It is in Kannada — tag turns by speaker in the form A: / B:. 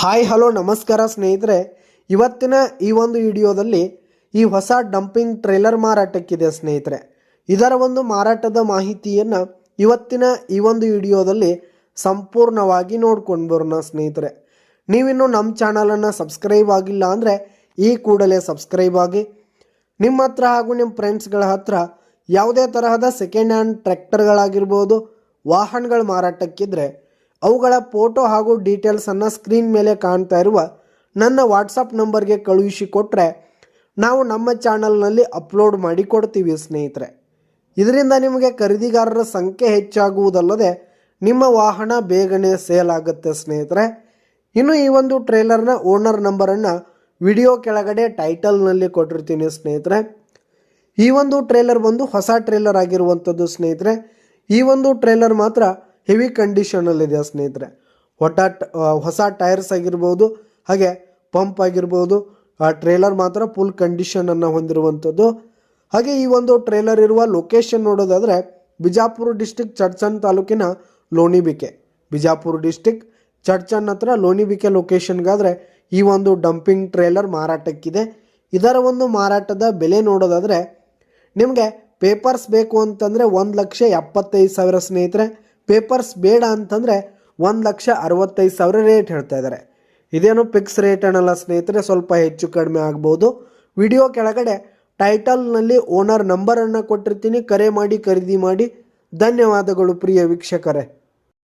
A: ಹಾಯ್ ಹಲೋ ನಮಸ್ಕಾರ ಸ್ನೇಹಿತರೆ, ಇವತ್ತಿನ ಈ ಒಂದು ವಿಡಿಯೋದಲ್ಲಿ ಈ ಹೊಸ ಡಂಪಿಂಗ್ ಟ್ರೇಲರ್ ಮಾರಾಟಕ್ಕಿದೆ ಸ್ನೇಹಿತರೆ. ಇದರ ಒಂದು ಮಾರಾಟದ ಮಾಹಿತಿಯನ್ನು ಇವತ್ತಿನ ಈ ಒಂದು ವಿಡಿಯೋದಲ್ಲಿ ಸಂಪೂರ್ಣವಾಗಿ ನೋಡ್ಕೊಂಡು ಬರೋಣ ಸ್ನೇಹಿತರೆ. ನೀವಿನ್ನು ನಮ್ಮ ಚಾನಲನ್ನು ಸಬ್ಸ್ಕ್ರೈಬ್ ಆಗಿಲ್ಲ ಅಂದರೆ ಈ ಕೂಡಲೇ ಸಬ್ಸ್ಕ್ರೈಬ್ ಆಗಿ. ನಿಮ್ಮ ಹತ್ರ ಹಾಗೂ ನಿಮ್ಮ ಫ್ರೆಂಡ್ಸ್ಗಳ ಹತ್ರ ಯಾವುದೇ ತರಹದ ಸೆಕೆಂಡ್ ಹ್ಯಾಂಡ್ ಟ್ರ್ಯಾಕ್ಟರ್ಗಳಾಗಿರ್ಬೋದು, ವಾಹನಗಳ ಮಾರಾಟಕ್ಕಿದ್ರೆ ಅವುಗಳ ಫೋಟೋ ಹಾಗೂ ಡೀಟೇಲ್ಸನ್ನು ಸ್ಕ್ರೀನ್ ಮೇಲೆ ಕಾಣ್ತಾ ಇರುವ ನನ್ನ ವಾಟ್ಸಪ್ ನಂಬರ್ಗೆ ಕಳುಹಿಸಿ ಕೊಟ್ಟರೆ ನಾವು ನಮ್ಮ ಚಾನಲ್ನಲ್ಲಿ ಅಪ್ಲೋಡ್ ಮಾಡಿ ಕೊಡ್ತೀವಿ ಸ್ನೇಹಿತರೆ. ಇದರಿಂದ ನಿಮಗೆ ಖರೀದಿಗಾರರ ಸಂಖ್ಯೆ ಹೆಚ್ಚಾಗುವುದಲ್ಲದೆ ನಿಮ್ಮ ವಾಹನ ಬೇಗನೆ ಸೇಲ್ ಆಗುತ್ತೆ ಸ್ನೇಹಿತರೆ. ಇನ್ನು ಈ ಒಂದು ಟ್ರೇಲರ್ನ ಓನರ್ ನಂಬರನ್ನು ವಿಡಿಯೋ ಕೆಳಗಡೆ ಟೈಟಲ್ನಲ್ಲಿ ಕೊಟ್ಟಿರ್ತೀನಿ ಸ್ನೇಹಿತರೆ. ಈ ಒಂದು ಟ್ರೇಲರ್ ಬಂದು ಹೊಸ ಟ್ರೇಲರ್ ಆಗಿರುವಂಥದ್ದು ಸ್ನೇಹಿತರೆ. ಈ ಒಂದು ಟ್ರೇಲರ್ ಮಾತ್ರ ಹೆವಿ ಕಂಡೀಷನಲ್ಲಿದೆ ಸ್ನೇಹಿತರೆ. ಹೊಸ ಟೈರ್ಸ್ ಆಗಿರ್ಬೋದು, ಹಾಗೆ ಪಂಪ್ ಆಗಿರ್ಬೋದು, ಆ ಟ್ರೇಲರ್ ಮಾತ್ರ ಫುಲ್ ಕಂಡೀಷನನ್ನು ಹೊಂದಿರುವಂಥದ್ದು. ಹಾಗೆ ಈ ಒಂದು ಟ್ರೇಲರ್ ಇರುವ ಲೊಕೇಶನ್ ನೋಡೋದಾದರೆ ಬಿಜಾಪುರ ಡಿಸ್ಟಿಕ್ ಚಡ್ಚನ್ ತಾಲೂಕಿನ ಲೋಣಿಬಿಕೆ. ಬಿಜಾಪುರ ಡಿಸ್ಟಿಕ್ ಚಡ್ಚನ್ ಹತ್ರ ಲೋಣಿಬಿಕೆ ಲೊಕೇಶನ್ಗಾದರೆ ಈ ಒಂದು ಡಂಪಿಂಗ್ ಟ್ರೇಲರ್ ಮಾರಾಟಕ್ಕಿದೆ. ಇದರ ಒಂದು ಮಾರಾಟದ ಬೆಲೆ ನೋಡೋದಾದರೆ ನಿಮಗೆ ಪೇಪರ್ಸ್ ಬೇಕು ಅಂತಂದರೆ 1,75,000 ಸ್ನೇಹಿತರೆ. ಪೇಪರ್ಸ್ ಬೇಡ ಅಂತಂದರೆ 1,65,000 ರೇಟ್ ಹೇಳ್ತಾ ಇದ್ದಾರೆ. ಇದೇನು ಫಿಕ್ಸ್ ರೇಟ್ ಅನ್ನಲ್ಲ ಸ್ನೇಹಿತರೆ, ಸ್ವಲ್ಪ ಹೆಚ್ಚು ಕಡಿಮೆ ಆಗ್ಬೋದು. ವಿಡಿಯೋ ಕೆಳಗಡೆ ಟೈಟಲ್ನಲ್ಲಿ ಓನರ್ ನಂಬರನ್ನು ಕೊಟ್ಟಿರ್ತೀನಿ, ಕರೆ ಮಾಡಿ ಖರೀದಿ ಮಾಡಿ. ಧನ್ಯವಾದಗಳು ಪ್ರಿಯ ವೀಕ್ಷಕರೇ.